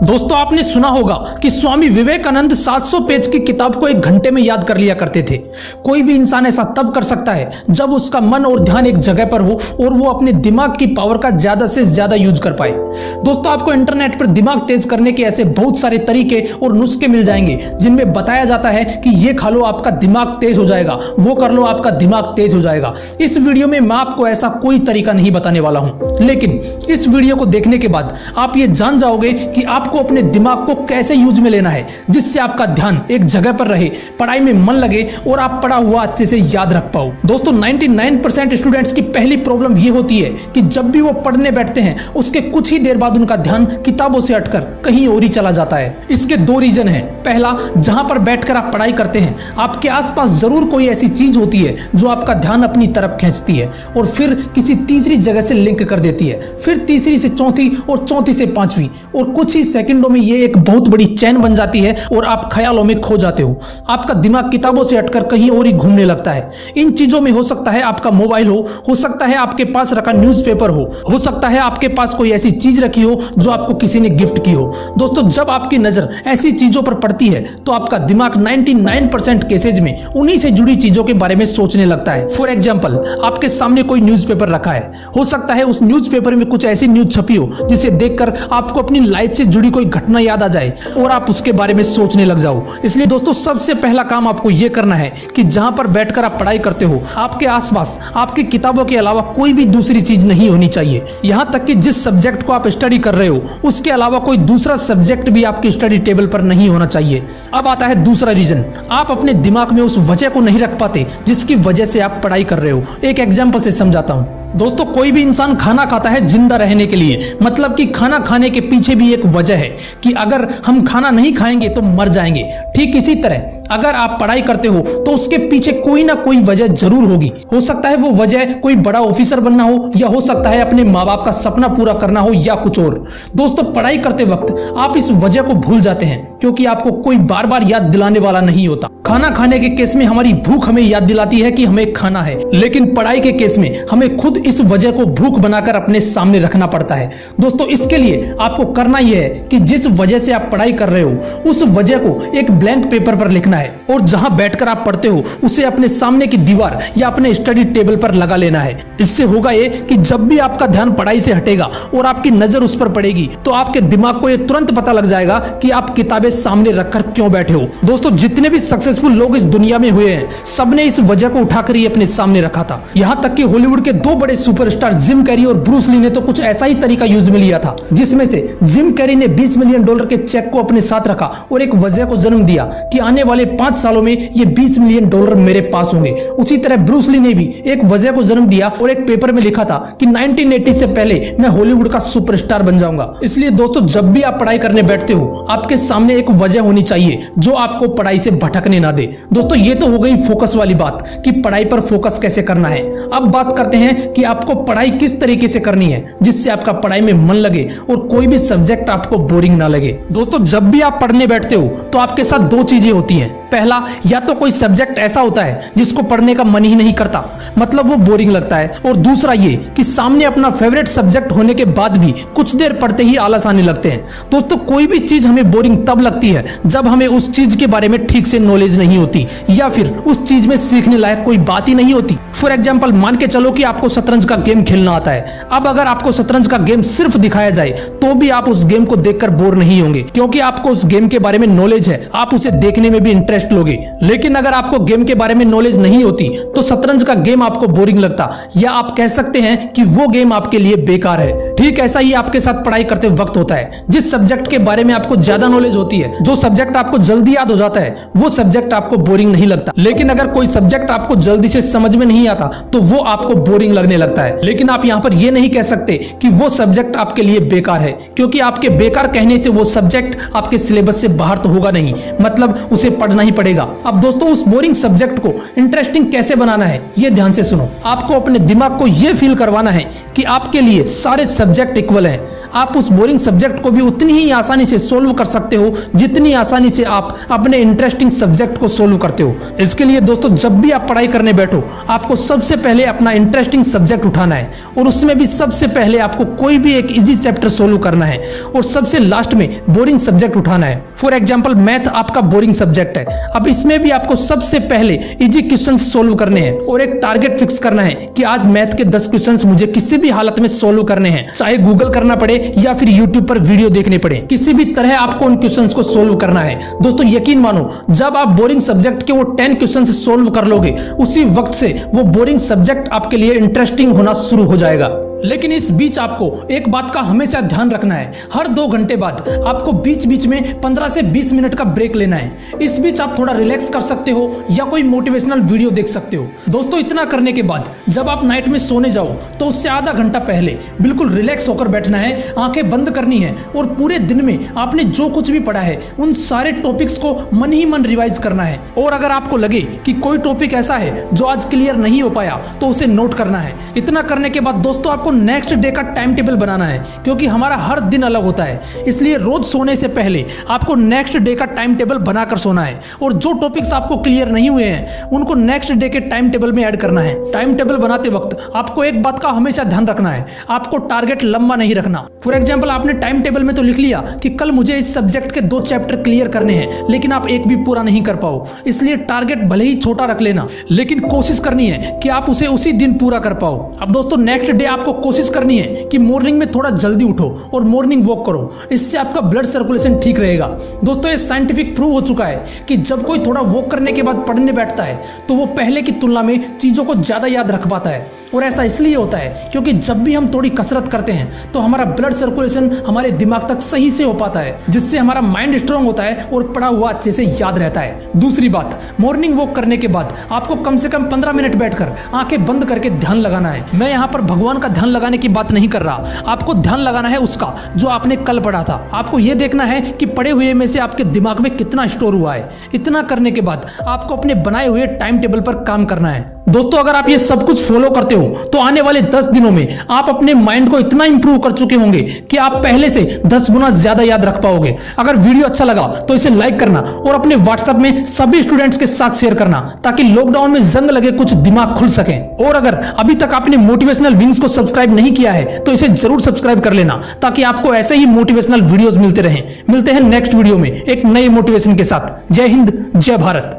दोस्तों आपने सुना होगा कि स्वामी विवेकानंद 700 पेज की किताब को 1 घंटे में याद कर लिया करते थे। कोई भी इंसान ऐसा तब कर सकता है जब उसका मन और ध्यान एक जगह पर हो और वो अपने दिमाग की पावर का ज्यादा से ज्यादा यूज कर पाए। दोस्तों आपको इंटरनेट पर दिमाग तेज करने के ऐसे बहुत सारे तरीके और नुस्खे मिल जाएंगे जिनमें बताया जाता है कि ये खा लो आपका दिमाग तेज हो जाएगा, वो कर लो आपका दिमाग तेज हो जाएगा। इस वीडियो में मैं आपको ऐसा कोई तरीका नहीं बताने वाला हूं, लेकिन इस वीडियो को देखने के बाद आप ये जान जाओगे कि आपको अपने दिमाग को कैसे यूज में लेना है जिससे आपका ध्यान एक जगह पर रहे, पढ़ाई में मन लगे और आप पढ़ा हुआ अच्छे से याद रख पाओ। दोस्तों 99% स्टूडेंट्स की पहली प्रॉब्लम ये होती है कि जब भी वो पढ़ने बैठते हैं उसके कुछ ही देर बाद उनका ध्यान किताबों से हटकर कहीं और ही चला जाता है। इसके 2 रीजन हैं। पहला, जहां पर बैठकर आप पढ़ाई करते हैं आपके आसपास जरूर कोई ऐसी चीज होती है जो आपका ध्यान अपनी तरफ खींचती है और फिर किसी तीसरी जगह से लिंक कर देती है, फिर तीसरी से चौथी और चौथी से पांचवी, और कुछ ही सेकंडों में ये एक बहुत बड़ी चैन बन जाती है और आप ख्यालों में खो जाते हो। आपका दिमाग किताबों से हटकर कहीं और ही घूमने लगता है। इन चीजों में हो सकता है आपका मोबाइल हो सकता है आपके पास रखा न्यूज़पेपर हो सकता है आपके पास कोई ऐसी चीज रखी हो जो आपको किसी ने गिफ्ट की हो। दोस्तों जब आपकी नजर ऐसी चीजों पर पड़ती है तो आपका दिमाग 99% केसेज में उन्हीं से जुड़ी चीजों के बारे में सोचने लगता है। फॉर एग्जाम्पल, आपके सामने कोई न्यूज़पेपर रखा है, हो सकता है उस न्यूज़पेपर में कुछ ऐसी न्यूज छपी हो जिसे देखकर आपको अपनी लाइफ से जुड़ी कोई घटना याद आ जाए और आप उसके बारे में सोचने लग जाओ। इसलिए दोस्तों सबसे पहला काम आपको यह करना है कि जहां पर बैठकर आप पढ़ाई करते हो आपके आसपास आपकी किताबों के अलावा कोई भी दूसरी चीज नहीं होनी चाहिए। यहां तक कि जिस सब्जेक्ट को आप स्टडी कर रहे हो उसके अलावा कोई दूसरा सब्जेक्ट भी आपकी स्टडी टेबल पर नहीं होना चाहिए। अब आता है दूसरा रीजन, आप अपने दिमाग में उस वजह को नहीं रख पाते जिसकी वजह से आप पढ़ाई कर रहे हो। एक एग्जाम्पल से समझाता हूं। दोस्तों कोई भी इंसान खाना खाता है जिंदा रहने के लिए, मतलब कि खाना खाने के पीछे भी एक वजह है कि अगर हम खाना नहीं खाएंगे तो मर जाएंगे। ठीक इसी तरह अगर आप पढ़ाई करते हो तो उसके पीछे कोई ना कोई वजह जरूर होगी। हो सकता है वो वजह कोई बड़ा ऑफिसर बनना हो, या हो सकता है अपने माँ बाप का सपना पूरा करना हो, या कुछ और। दोस्तों पढ़ाई करते वक्त आप इस वजह को भूल जाते हैं क्योंकि आपको कोई बार बार याद दिलाने वाला नहीं होता। खाना खाने के केस में हमारी भूख हमें याद दिलाती है कि हमें खाना है, लेकिन पढ़ाई के केस में हमें खुद इस वजह को भूख बनाकर अपने सामने रखना पड़ता है। दोस्तों इसके लिए आपको करना यह है कि जिस वजह से आप पढ़ाई कर रहे हो उस वजह को एक ब्लैंक पेपर पर लिखना है और जहां बैठकर आप पढ़ते हो उसे अपने सामने की दीवार या अपने स्टडी टेबल पर लगा लेना है। इससे होगा ये कि जब भी आपका ध्यान पढ़ाई से हटेगा और आपकी नजर उस पर पड़ेगी तो आपके दिमाग को यह तुरंत पता लग जाएगा कि आप किताबें सामने रखकर क्यों बैठे हो। दोस्तों जितने भी सक्सेसफुल लोग इस दुनिया में हुए हैं सबने इस वजह को उठाकर ही अपने सामने रखा था। यहां तक कि हॉलीवुड के 2 बड़े सुपरस्टार जिम कैरी और ब्रूस ली ने तो कुछ ऐसा ही तरीका यूज में लिया था, जिसमें से जिम कैरी ने $20 मिलियन के चेक को अपने साथ रखा और एक वजह को जन्म दिया कि आने वाले 5 सालों में ये $20 मिलियन मेरे पास होंगे। उसी तरह ब्रूस ली ने भी एक वजह को जन्म दिया और एक पेपर में लिखा था कि 1980 से पहले मैं हॉलीवुड का सुपरस्टार बन जाऊंगा। इसलिए दोस्तों जब भी आप पढ़ाई करने बैठते हो आपके सामने एक वजह होनी चाहिए जो आपको पढ़ाई से भटकने ना दे। दोस्तों ये तो हो गई फोकस वाली बात कि पढ़ाई पर फोकस कैसे करना है। अब बात करते हैं कि आपको पढ़ाई किस तरीके से करनी है जिससे आपका पढ़ाई में मन लगे और कोई भी सब्जेक्ट आपको बोरिंग ना लगे। दोस्तों जब भी आप पढ़ने बैठते हो तो आपके साथ 2 चीजें होती हैं। पहला, या तो कोई सब्जेक्ट ऐसा होता है जिसको पढ़ने का मन ही नहीं करता, मतलब वो बोरिंग लगता है, और दूसरा ये कि सामने अपना फेवरेट सब्जेक्ट होने के बाद भी कुछ देर पढ़ते ही आलस आने लगते हैं। दोस्तों कोई भी चीज हमें बोरिंग तब लगती है जब हमें उस चीज के बारे में ठीक से नॉलेज नहीं होती या फिर उस चीज में सीखने लायक कोई बात ही नहीं होती। फॉर एग्जाम्पल, मान के चलो कि आपको शतरंज का गेम खेलना आता है। अब अगर आपको शतरंज का गेम सिर्फ दिखाया जाए तो भी आप उस गेम को देखकर बोर नहीं होंगे क्योंकि आपको उस गेम के बारे में नॉलेज है, आप उसे देखने में भी इंटरेस्ट लोगे। लेकिन अगर आपको गेम के बारे में नॉलेज नहीं होती तो शतरंज का गेम आपको बोरिंग लगता, या आप कह सकते हैं कि वो गेम आपके लिए बेकार है। ठीक ऐसा ही आपके साथ पढ़ाई करते वक्त होता है। जिस सब्जेक्ट के बारे में आपको ज्यादा नॉलेज होती है, जो सब्जेक्ट आपको जल्दी याद हो जाता है, वो सब्जेक्ट आपको बोरिंग नहीं लगता। लेकिन अगर कोई सब्जेक्ट आपको जल्दी से समझ में नहीं आता तो वो आपको बोरिंग लगने लगता है। लेकिन आप यहाँ पर ये नहीं कह सकते कि वो सब्जेक्ट आपके लिए बेकार है, क्योंकि आपके बेकार कहने से वो सब्जेक्ट आपके सिलेबस से बाहर तो होगा नहीं, मतलब उसे पढ़ना ही पड़ेगा। अब दोस्तों उस बोरिंग सब्जेक्ट को इंटरेस्टिंग कैसे बनाना है ये ध्यान से सुनो। आपको अपने दिमाग को ये फील करवाना है कि आपके लिए सारे सब्जेक्ट इक्वल हैं। आप उस बोरिंग सब्जेक्ट को भी उतनी ही आसानी से सोल्व कर सकते हो जितनी आसानी से आप अपने इंटरेस्टिंग सब्जेक्ट को सोल्व करते हो। इसके लिए दोस्तों जब भी आप पढ़ाई करने बैठो आपको सबसे पहले अपना इंटरेस्टिंग सब्जेक्ट उठाना है और उसमें भी सबसे पहले आपको कोई भी एक इजी चैप्टर सोल्व करना है और सबसे लास्ट में बोरिंग सब्जेक्ट उठाना है। फॉर एग्जांपल मैथ आपका बोरिंग सब्जेक्ट है, अब इसमें भी आपको सबसे पहले इजी क्वेश्चंस सोल्व करने हैं और एक टारगेट फिक्स करना है कि आज मैथ के 10 क्वेश्चंस मुझे किसी भी हालत में सोल्व करने हैं, चाहे गूगल करना पड़े या फिर यूट्यूब पर वीडियो देखने पड़े, किसी भी तरह आपको उन क्वेश्चंस को सोल्व करना है। दोस्तों यकीन मानो जब आप बोरिंग सब्जेक्ट के वो 10 क्वेश्चंस सोल्व कर लोगे उसी वक्त से वो बोरिंग सब्जेक्ट आपके लिए इंटरेस्टिंग होना शुरू हो जाएगा। लेकिन इस बीच आपको एक बात का हमेशा ध्यान रखना है, हर 2 घंटे बाद आपको बीच बीच में 15 से 20 मिनट का ब्रेक लेना है। इस बीच आप थोड़ा रिलैक्स कर सकते हो या कोई मोटिवेशनल वीडियो देख सकते हो। दोस्तों इतना करने के बाद जब आप नाइट में सोने जाओ तो उससे आधा घंटा पहले बिल्कुल रिलैक्स होकर बैठना है, आंखें बंद करनी है और पूरे दिन में आपने जो कुछ भी पढ़ा है उन सारे टॉपिक्स को मन ही मन रिवाइज करना है। और अगर आपको लगे कि कोई टॉपिक ऐसा है जो आज क्लियर नहीं हो पाया तो उसे नोट करना है। इतना करने के बाद दोस्तों आपको नेक्स्ट डे का टाइम टेबल बनाना है, क्योंकि हमारा हर दिन अलग होता है, इसलिए रोज सोने से पहले आपको नेक्स्ट डे का टाइम टेबल बनाकर सोना है और जो टॉपिक्स आपको क्लियर नहीं हुए हैं उनको नेक्स्ट डे के टाइम टेबल में ऐड करना है। टाइम टेबल बनाते वक्त आपको एक बात का हमेशा ध्यान रखना है, आपको टारगेट लंबा नहीं रखना। फॉर एग्जाम्पल आपने टाइम टेबल में तो लिख लिया कि कल मुझे इस सब्जेक्ट के 2 चैप्टर क्लियर करने हैं, लेकिन आप एक भी पूरा नहीं कर पाओ, इसलिए टारगेट भले ही छोटा रख लेना लेकिन कोशिश करनी है कि आप उसे उसी दिन पूरा कर पाओ। अब दोस्तों नेक्स्ट डे आपको कोशिश करनी है कि मॉर्निंग में थोड़ा जल्दी उठो और मॉर्निंग वॉक करो, इससे आपका ब्लड सर्कुलेशन ठीक रहेगा। दोस्तों ये साइंटिफिक प्रूव हो चुका है कि जब कोई थोड़ा वॉक करने के बाद पढ़ने बैठता है तो वो पहले की तुलना में चीजों को ज्यादा याद रख पाता है। और ऐसा इसलिए होता है क्योंकि जब भी हम थोड़ी कसरत करते हैं तो हमारा ब्लड सर्कुलेशन हमारे दिमाग तक सही से हो पाता है, जिससे हमारा माइंड स्ट्रांग होता है और पढ़ा हुआ अच्छे से याद रहता है। दूसरी बात, मॉर्निंग वॉक करने के बाद आपको कम से कम 15 मिनट बैठकर आंखें बंद करके ध्यान लगाना है। मैं यहाँ पर भगवान का ध्यान लगाने की बात नहीं कर रहा, आपको ध्यान लगाना है उसका जो आपने कल पढ़ा था। आपको यह देखना है कि पढ़े हुए में से आपके दिमाग में कितना स्टोर हुआ है। इतना करने के बाद आपको अपने बनाए हुए टाइम टेबल पर काम करना है। दोस्तों अगर आप ये सब कुछ फॉलो करते हो तो आने वाले 10 दिनों में आप अपने माइंड को इतना इंप्रूव कर चुके होंगे कि आप पहले से 10 गुना ज्यादा याद रख पाओगे। अगर वीडियो अच्छा लगा तो इसे लाइक करना और अपने व्हाट्सएप में सभी स्टूडेंट्स के साथ शेयर करना, ताकि लॉकडाउन में जंग लगे कुछ दिमाग खुल सके। और अगर अभी तक आपने मोटिवेशनल विंग्स को सब्सक्राइब नहीं किया है तो इसे जरूर सब्सक्राइब कर लेना, ताकि आपको ऐसे ही मोटिवेशनल वीडियोस मिलते रहें। मिलते हैं नेक्स्ट वीडियो में एक नए मोटिवेशन के साथ। जय हिंद, जय भारत।